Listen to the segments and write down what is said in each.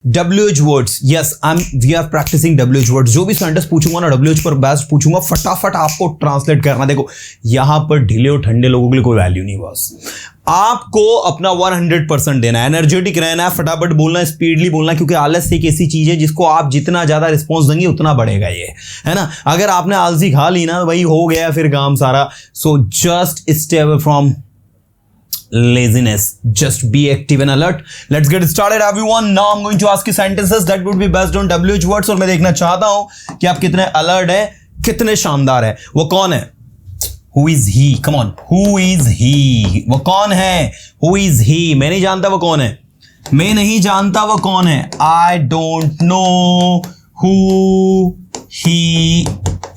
WH words, yes we are practicing WH words. जो भी sentence पूछूंगा ना WH पर बेस्ट पूछूंगा, फटाफट आपको ट्रांसलेट करना। देखो यहां पर ढीले और ठंडे लोगों के लिए कोई वैल्यू नहीं, बस आपको अपना 100% देना है, एनर्जेटिक रहना है, फटाफट बोलना, स्पीडली बोलना, क्योंकि आलस एक ऐसी चीज है जिसको आप जितना ज्यादा रिस्पॉन्स देंगे उतना बढ़ेगा ये, है ना। अगर आपने आलसी खा ली ना भाई, हो गया फिर काम सारा। So just stay away from laziness, just be active and alert. Let's get started everyone. Now I'm going to ask you sentences that would be based on WH words, और मैं देखना चाहता हूं कि आप कितने अलर्ट हैं, कितने शानदार हैं। वो कौन है? Who is he? Come on, who is he? वो कौन है? Who is he? मैं नहीं जानता वो कौन है, मैं नहीं जानता वो कौन है। I don't know who he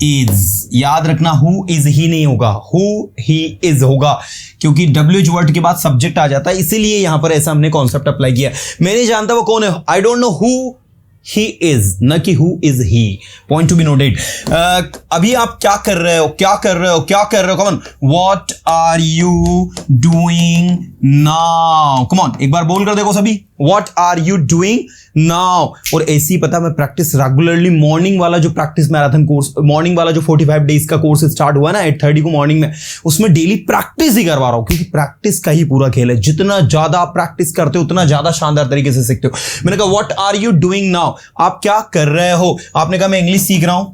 is. याद रखना who is he नहीं होगा, who he is होगा, क्योंकि WH वर्ड के बाद सब्जेक्ट आ जाता है, इसीलिए यहां पर ऐसा हमने कॉन्सेप्ट अप्लाई किया। मैं नहीं जानता वो कौन है, आई don't know who he is, न कि who is he. Point to be noted. अभी आप क्या कर रहे हो, क्या कर रहे हो, क्या कर रहे हो? Come on, what are you doing now? Come on एक बार बोल कर देखो सभी, what are you doing now. और ऐसी पता मैं प्रैक्टिस रेगुलरली, मॉर्निंग वाला जो प्रैक्टिस मैराथन कोर्स, मॉर्निंग वाला जो 45 डेज का कोर्स स्टार्ट हुआ ना 8:30 को मॉर्निंग में, उसमें डेली प्रैक्टिस ही करवा रहा हूं, क्योंकि प्रैक्टिस का ही पूरा खेल है। जितना ज्यादा आप प्रैक्टिस करते हो उतना ज्यादा शानदार तरीके से सीखते हो। मैंने कहा what are you doing now, आप क्या कर रहे हो? आपने कहा मैं इंग्लिश सीख रहा हूं,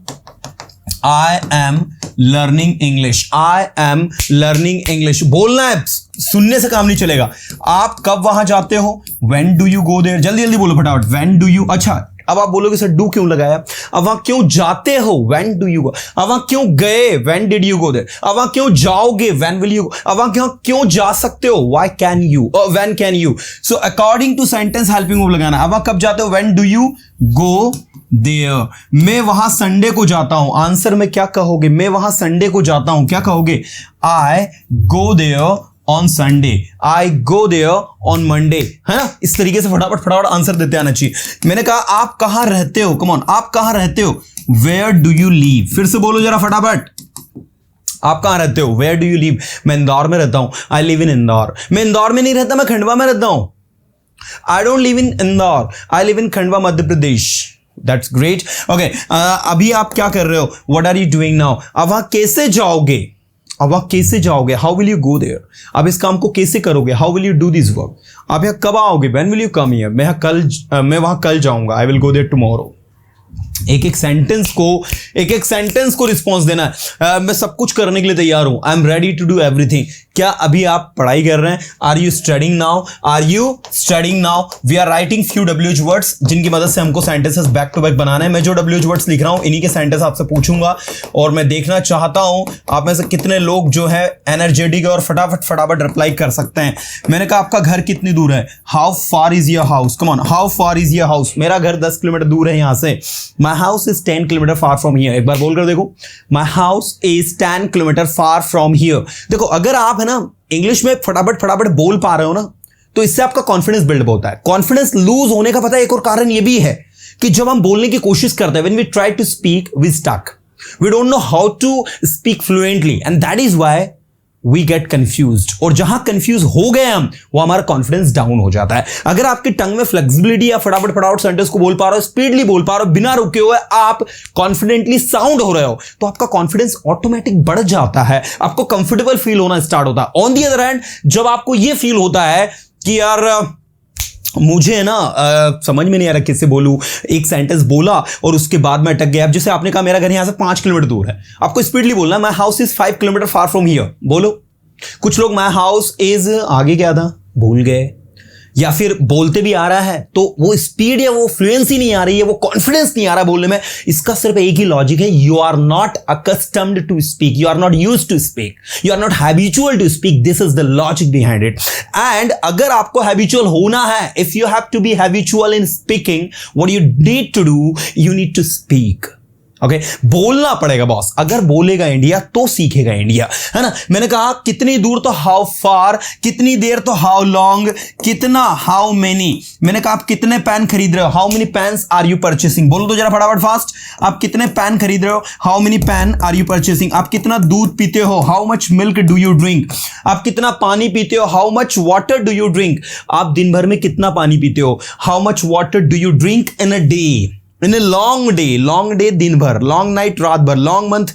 I am learning English, I am learning English. बोलना है, सुनने से काम नहीं चलेगा। आप कब वहां जाते हो? When do you go there? जल्दी जल्दी बोलो फटाफट, व्हेन डू यू। अच्छा अब आप बोलोगे सर डू क्यों लगाया? अब वहां क्यों जाते हो? When do you go. अब वहां क्यों गए? When did you go there. अब वहां क्यों जाओगे? When will you go. अब वहां क्यों जा सकते हो? Why can you, when can you. So according to sentence helping verb लगाना। अब वहां कब जाते हो? When do you go there. मैं वहां संडे को जाता हूं, आंसर में क्या कहोगे? मैं वहां संडे को जाता हूं, क्या कहोगे? I go there on Sunday, I go there on Monday, है ना। इस तरीके से फटाफट फटाफट आंसर देते आना चाहिए। मैंने कहा आप कहां रहते हो? कम ऑन, आप कहां रहते हो? Where do you live. फिर से बोलो जरा फटाफट, आप कहां रहते हो? Where do you live. मैं इंदौर में रहता हूं, आई लिव इन इंदौर। मैं इंदौर में नहीं रहता, मैं खंडवा में रहता हूं, I don't live in Indore, I live in Khandwa Madhya Pradesh. That's great. Okay, अभी आप क्या कर रहे हो? What are you doing now. अब वहां कैसे जाओगे? अब वहां कैसे जाओगे? How will you go there. अब इस काम को कैसे करोगे? How will you do this work. आप यहाँ कब आओगे? When will you come here. मैं वहां कल जाऊंगा, I will go there tomorrow. एक एक सेंटेंस को रिस्पॉन्स देना है। मैं सब कुछ करने के लिए तैयार हूं, I am ready to do everything. क्या अभी आप पढ़ाई कर रहे हैं? Are you studying now, are you studying now. We are writing few WH words जिनकी मदद से हमको सेंटेंसेस बैक टू बैक बनाना है। मैं जो WH वर्ड्स लिख रहा हूं इन्हीं के सेंटेंस आपसे पूछूंगा, और मैं देखना चाहता हूं आप में से कितने लोग जो है एनर्जेटिक और फटाफट फटाफट रिप्लाई कर सकते हैं। मैंने कहा आपका घर कितनी दूर है? How far is your house. Come on, how far is your house. मेरा घर 10 किलोमीटर दूर है यहां से। My house is 10 kilometre far from here. एक बार बोलकर देखो, my house is 10 kilometre far from here. देखो अगर आप है ना इंग्लिश में फटाफट फटाफट बोल पा रहे हो ना, तो इससे आपका कॉन्फिडेंस बिल्डअप होता है। कॉन्फिडेंस लूज होने का पता है एक और कारण ये भी है कि जब हम बोलने की कोशिश करते हैं, when we try to speak we stuck, we don't know how to speak fluently, and that is why we get confused. और जहां कंफ्यूज हो गए हम, वो हमारा कॉन्फिडेंस डाउन हो जाता है। अगर आपकी टंग में फ्लेक्सिबिलिटी या फटाफट फटाफट सेंटेंस को बोल पा रहे हो, स्पीडली बोल पा रहे हो, बिना रुके हुए आप कॉन्फिडेंटली साउंड हो रहे हो, तो आपका कॉन्फिडेंस ऑटोमेटिक बढ़ जाता है, आपको कंफर्टेबल फील होना स्टार्ट होता है। ऑन दी अदर हैंड, जब आपको यह फील होता है कि यार मुझे ना समझ में नहीं आ रहा किससे बोलूं, एक सेंटेंस बोला और उसके बाद में अटक गया। अब जैसे आपने कहा मेरा घर यहां से 5 किलोमीटर दूर है, आपको स्पीडली बोलना है my house is 5 kilometre far from here. बोलो। कुछ लोग माई हाउस इज आगे क्या था भूल गए, या फिर बोलते भी आ रहा है तो वो स्पीड या वो फ्लुएंसी नहीं आ रही है, वो कॉन्फिडेंस नहीं आ रहा बोलने में। इसका सिर्फ एक ही लॉजिक है, you are not accustomed to speak, you are not used to speak, you are not habitual to speak. This is the logic behind it. And अगर आपको हैबिचुअल होना है, if you have to be habitual in speaking, what you need to do, you need to speak. Okay बोलना पड़ेगा boss, अगर बोलेगा India तो सीखेगा इंडिया, है ना। मैंने कहा कितनी दूर तो हाउ फार, कितनी देर तो हाउ लॉन्ग, कितना हाउ मेनी। मैंने कहा आप कितने पेन खरीद रहे हो, how many pens are you purchasing, बोलो तो जरा फटाफट फास्ट। आप कितने पेन खरीद रहे हो, how many pen are you purchasing. आप कितना दूध पीते हो, how much milk do you drink. आप कितना पानी पीते हो, how much water do you drink. आप दिन भर में कितना पानी पीते हो, how much water do you drink in a day, in a long day दिन भर, लॉन्ग नाइट रात भर, लॉन्ग मंथ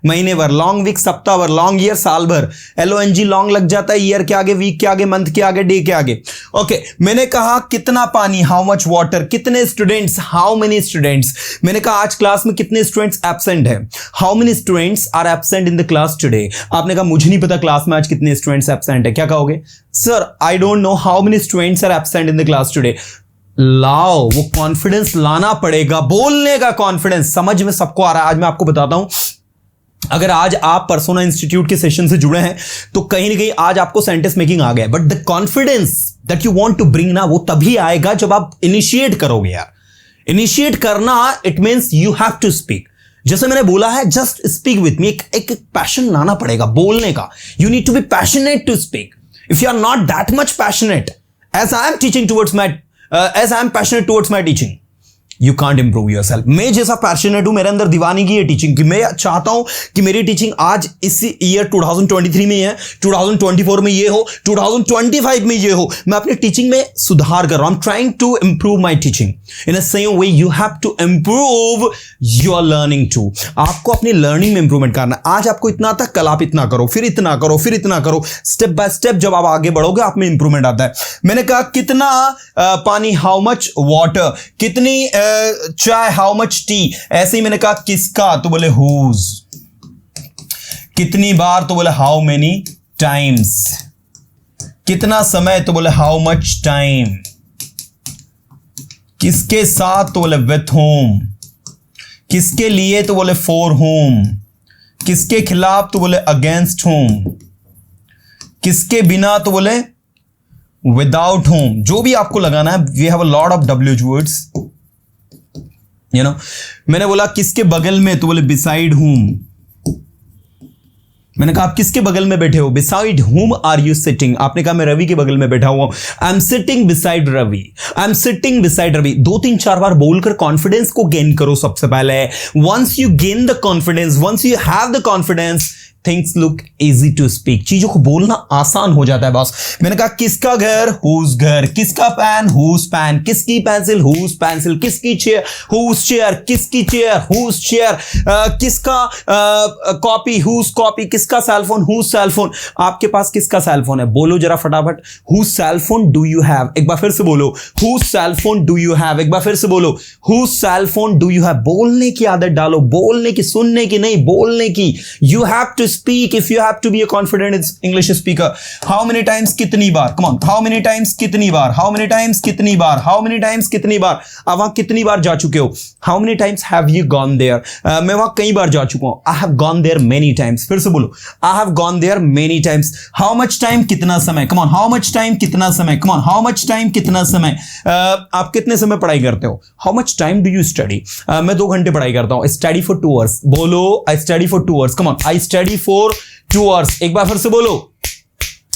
महीने भर, लॉन्ग वीक सप्ताह भर, लॉन्ग ईयर साल भर। LONG लॉन्ग लग जाता है ईयर के आगे, वीक के आगे, मंथ के आगे, डे के आगे। ओके मैंने कहा कितना पानी, हाउ मच वाटर। कितने स्टूडेंट्स, हाउ मेनी स्टूडेंट्स। मैंने कहा आज क्लास में कितने स्टूडेंट्स एब्सेंट है, how many students are absent in the class today. आपने कहा मुझे नहीं पता क्लास में आज कितने स्टूडेंट्स एब्सेंट है, क्या कहोगे, sir I don't know how many students are absent in the class today. लाओ, वो कॉन्फिडेंस लाना पड़ेगा, बोलने का कॉन्फिडेंस। समझ में सबको आ रहा है। आज मैं आपको बताता हूं, अगर आज आप पर्सोना इंस्टीट्यूट के सेशन से जुड़े हैं तो कहीं ना कहीं आज आपको सेंटेंस मेकिंग आ गया, but the confidence that you want to bring ना, वो तभी आएगा जब आप इनिशिएट करोगे यार। इनिशिएट करना it means you have to speak. जैसे मैंने बोला है, जस्ट स्पीक विथ मी। एक पैशन लाना पड़ेगा बोलने का। You need to be passionate to speak. If you are not that much passionate as I am teaching towards my as I am passionate towards my teaching, you can't improve yourself। मैं जैसा passionate हूं, मेरे अंदर दीवानगी है teaching की। मैं चाहता हूं कि मेरी टीचिंग आज इस ईयर 2023 में है, 2024 में ये हो, 2025 में ये हो। मैं अपनी टीचिंग में सुधार कर रहा हूं। I'm trying to improve my teaching in the same way you have to improve your learning too। आपको अपनी लर्निंग में इंप्रूवमेंट करना। आज आपको इतना आता है, कल आप इतना करो, फिर इतना करो, फिर इतना करो। स्टेप बाय स्टेप जब आप आगे बढ़ोगे आप में इंप्रूवमेंट आता है। मैंने कहा कितना पानी, हाउ मच वाटर। कितनी चाय, हाउ मच टी। ऐसे ही मैंने कहा किसका, तो बोले हुज। कितनी बार, तो बोले हाउ मेनी टाइम्स। कितना समय, तो बोले हाउ मच टाइम। किसके साथ, तो बोले विथ होम। किसके लिए, तो बोले फॉर होम। किसके खिलाफ, तो बोले अगेंस्ट होम। किसके बिना, तो बोले विदाउट होम। जो भी आपको लगाना है, we have a lot of WH words, you know. मैंने बोला किसके बगल में, तो बोले बिसाइड हुम। मैंने कहा आप किसके बगल में बैठे हो, बिसाइड हुम आर यू सिटिंग। आपने कहा मैं रवि के बगल में बैठा हुआ, I am sitting beside Ravi, I am sitting beside Ravi. 2-3-4 बार बोलकर कॉन्फिडेंस को गेन करो सबसे पहले। Once you gain the confidence, once you have the confidence, things look easy to speak. चीजों को बोलना आसान हो जाता है बॉस। मैंने कहा किसका घर, हुज घर। किसका पेन, हुज पेन। किसकी पेंसिल, हुज पेंसिल। किसकी चेयर, हुज चेयर। किसकी चेयर, हुज चेयर। किसका कॉपी, हुज कॉपी। किसका सेलफोन, हुज सेलफोन। आपके पास किसका सेलफोन है, बोलो जरा फटाफट। Whose cellphone do you have. एक बार फिर से बोलो, whose cellphone do you have. एक बार फिर से बोलो, whose cellphone do you have. बोलने की आदत डालो, बोलने की, सुनने की नहीं, बोलने की। You have to speak if you have to be a confident English speaker। How many times, कितनी बार, come on, how many times, कितनी बार, how many times, कितनी बार, how many times, कितनी बार। आप वहां कितनी बार जा चुके हो, how many times have you gone there। मैं वहां कई बार जा चुका हूं, I have gone there many times। फिर से बोलो, I have gone there many times। how much time, कितना समय, come on, how much time, कितना समय, come on, how much time, कितना समय। आप कितने समय पढ़ाई करते हो, how much time do you study। मैं 2 घंटे पढ़ाई करता हूं, I study for 2 hours। बोलो, I study for 2 hours, come on, I study for 2 hours। एक बार फिर से बोलो,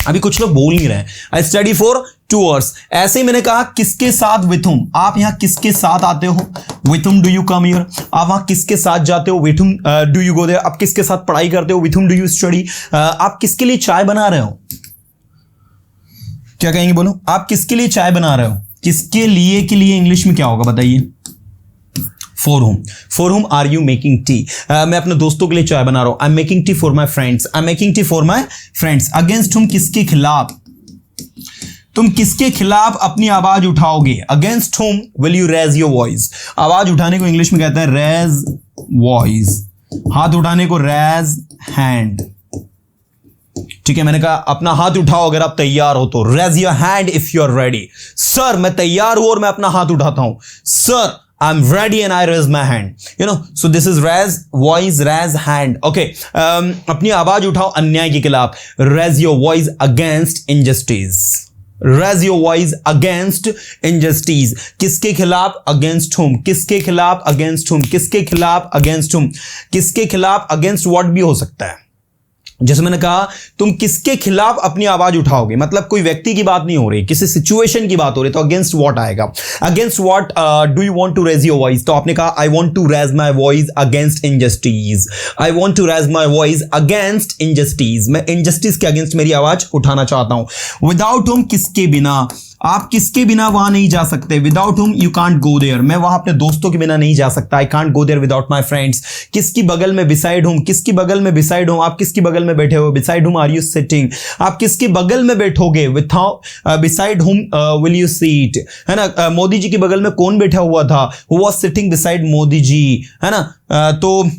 अभी कुछ लोग बोल नहीं रहे हैं। I study for 2 hours। ऐसे ही मैंने कहा किसके साथ, with whom। आप यहां किसके साथ आते हो, with whom do you come here। आप वहां किसके साथ जाते हो, with whom do you go there। आप किसके साथ पढ़ाई करते हो, with whom do you study। आप किसके लिए चाय बना रहे हो, क्या कहेंगे, बोलो। आप किसके लिए चाय बना रहे हो, किसके लिए के लिए इंग्लिश में क्या होगा बताइए। For whom. For whom are you making tea. मैं अपने दोस्तों के लिए चाय बना रहा हूं, I am making tea for my friends. I am making tea for my friends. Against whom, किसके खिलाफ। तुम किसके खिलाफ अपनी आवाज उठाओगे, against whom will you raise your voice. आवाज उठाने को इंग्लिश में कहते हैं रेज वॉइस। हाथ उठाने को रेज हैंड। ठीक है, मैंने कहा अपना हाथ उठाओ अगर आप तैयार हो तो, raise your hand if you are ready. Sir मैं तैयार हूं और मैं अपना हाथ उठाता हूं, sir I'm ready and I raise my hand, you know, so this is raise voice, raise hand, okay। अपनी आवाज उठाओ अन्याय के खिलाफ, raise your voice against injustice। Raise your voice against injustice. किसके खिलाफ? Against whom. किसके खिलाफ? Against whom. किसके खिलाफ? Against whom. किसके खिलाफ? अगेंस्ट व्हाट भी हो सकता है। जैसे मैंने कहा, तुम किसके खिलाफ अपनी आवाज उठाओगे, मतलब कोई व्यक्ति की बात नहीं हो रही, किसी सिचुएशन की बात हो रही, तो अगेंस्ट व्हाट आएगा। Against what do you want to raise your voice? तो आपने कहा I want to raise my voice against injustice. I want to raise my voice against injustice. मैं इनजस्टिस के अगेंस्ट मेरी आवाज उठाना चाहता हूं। विदाउट हुम, किसके बिना? आप किसके बिना वहां नहीं जा सकते? Without whom you can't go there. मैं वहां अपने दोस्तों के बिना नहीं जा सकता। I can't go there without my friends. किसकी बगल में? बिसाइड हुम। किसकी बगल में? बिसाइड हुम। आप किसकी बगल में बैठे हो? बिसाइड हुम आर यू सिटिंग? आप किसके बगल में बैठोगे? विदाउट बिसाइड हुम विल यू सीट, है ना। मोदी जी के बगल में कौन बैठा हुआ था? Who was sitting beside Modi ji, है ना। तो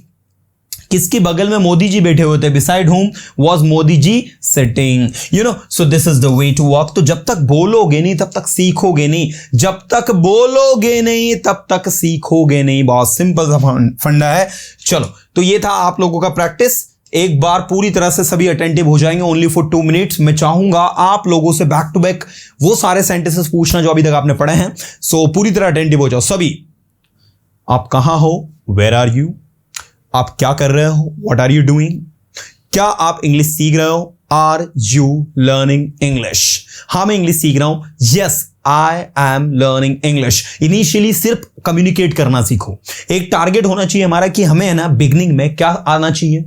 किसके बगल में मोदी जी बैठे हुए थे? Beside whom was Modi ji sitting, you know. So this is the way to work. तो जब तक बोलोगे नहीं तब तक सीखोगे नहीं। जब तक बोलोगे नहीं तब तक सीखोगे नहीं। बहुत सिंपल सा फंडा है। चलो, तो ये था आप लोगों का प्रैक्टिस। एक बार पूरी तरह से सभी अटेंटिव हो जाएंगे, ओनली फॉर 2 मिनट्स। मैं चाहूंगा आप लोगों से बैक टू बैक वो सारे सेंटेंसेस पूछना जो अभी तक आपने पढ़े हैं। सो पूरी तरह अटेंटिव हो जाओ सभी। आप कहां हो? Where are you? आप क्या कर रहे हो? What are you doing? क्या आप इंग्लिश सीख रहे हो? Are you learning English? हाँ, मैं इंग्लिश सीख रहा हूं। Yes, I am learning English. Initially सिर्फ कम्युनिकेट करना सीखो। एक टारगेट होना चाहिए हमारा कि हमें, है ना, बिगनिंग में क्या आना चाहिए?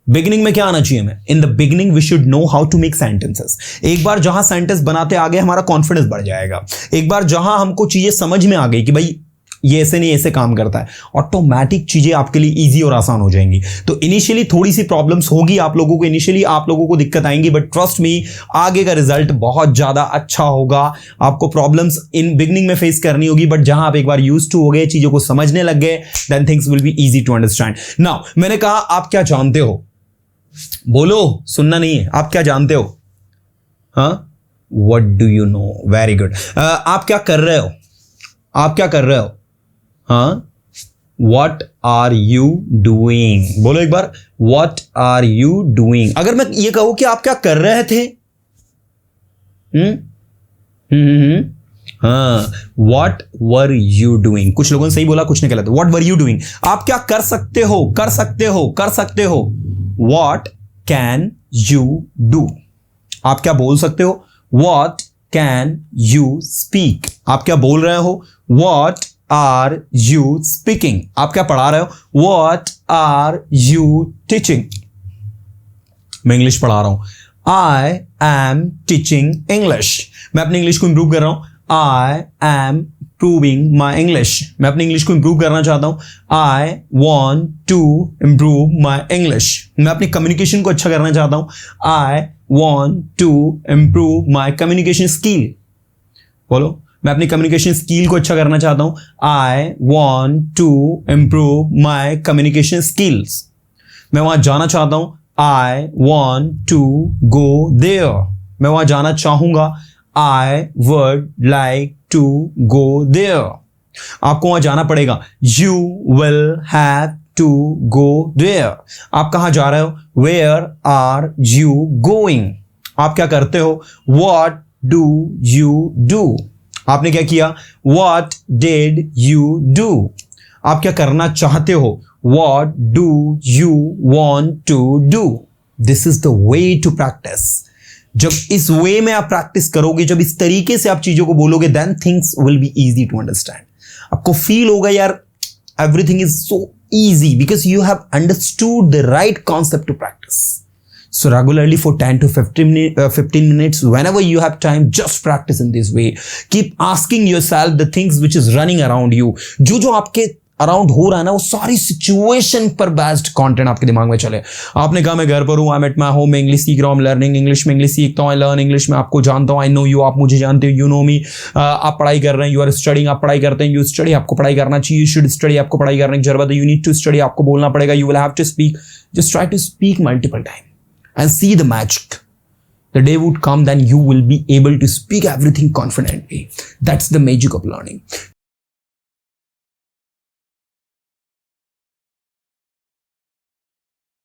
बिगिनिंग में क्या आना चाहिए हमें? In the beginning we should know how to make sentences. एक बार जहां सेंटेंस बनाते आ गए, हमारा कॉन्फिडेंस बढ़ जाएगा। एक बार जहां हमको चीजें समझ में आ गई कि भाई ये ऐसे नहीं ऐसे काम करता है, ऑटोमेटिक चीजें आपके लिए इजी और आसान हो जाएंगी। तो इनिशियली थोड़ी सी प्रॉब्लम्स होगी आप लोगों को, इनिशियली आप लोगों को दिक्कत आएंगी, बट ट्रस्ट मी, आगे का रिजल्ट बहुत ज्यादा अच्छा होगा। आपको प्रॉब्लम्स इन बिगनिंग में फेस करनी होगी, बट जहां आप एक बार यूज्ड टू हो गए, चीजों को समझने लग गए, then things will be easy to understand. Now, मैंने कहा आप क्या जानते हो? बोलो, सुनना नहीं है। आप क्या जानते हो? हाँ, what do you know? Very good. आप क्या कर रहे हो? आप क्या कर रहे हो? हाँ, वॉट आर यू डूइंग? बोलो एक बार, वॉट आर यू डूइंग? अगर मैं ये कहूं कि आप क्या कर रहे थे, हाँ, वॉट वर यू डूइंग? कुछ लोगों ने सही बोला, कुछ ने गलत। What were you doing? आप क्या कर सकते हो? कर सकते हो, कर सकते हो। What can you do? आप क्या बोल सकते हो? What can you speak? आप क्या बोल रहे हो? What are you speaking? आप क्या पढ़ा रहे हो? What are you teaching? मैं इंग्लिश पढ़ा रहा हूं। I am teaching English. मैं अपनी इंग्लिश को इंप्रूव कर रहा हूं। I am improving my English. मैं अपनी इंग्लिश को इंप्रूव करना चाहता हूं। I want to improve my English. मैं अपनी कम्युनिकेशन को अच्छा करना चाहता हूं। I want to improve my communication skill. बोलो, मैं अपनी कम्युनिकेशन स्किल को अच्छा करना चाहता हूं। I want to improve my communication skills. मैं वहां जाना चाहता हूं। I want to go there. मैं वहां जाना चाहूंगा। I would like to go there. आपको वहां जाना पड़ेगा। You will have to go there. आप कहां जा रहे हो? Where are you going? आप क्या करते हो? What do you do? आपने क्या किया? What did you do? आप क्या करना चाहते हो? What do you want to do? This is the way to practice. जब इस वे में आप प्रैक्टिस करोगे, जब इस तरीके से आप चीजों को बोलोगे, then things will be easy to understand. आपको फील होगा यार, everything is so easy because you have understood the right concept to practice. So regularly for 10 to 15 minutes, whenever you have time, just practice in this way. Keep asking yourself the things which is running around you. जो आपके around हो रहा है ना, वो सारी situation पर based content आपके दिमाग में चले। आपने कहा मैं घर पर हूँ, I am at my home, मैं इंग्लिश सीख रहा हूँ, लर्निंग इंग्लिश में इंग्लिश सीखता हूँ, आई लर्न इंग्लिश में आपको जानता हूँ, आई नो यू, आप मुझे जानते हो, यू नो मी। आप पढ़ाई कर रहे हैं, यू आर स्टडिंग, आप पढ़ाई करते हैं, यू स्टडी, आपको पढ़ाई करना चाहिए, यू शुड स्टडी, आपको पढ़ाई करने की जरूरत है, यू नीड टू स्टडी, आपको बोलना पड़ेगा, you will have to speak, just try to speak multiple time and see the magic. The day would come then you will be able to speak everything confidently. That's the magic of learning.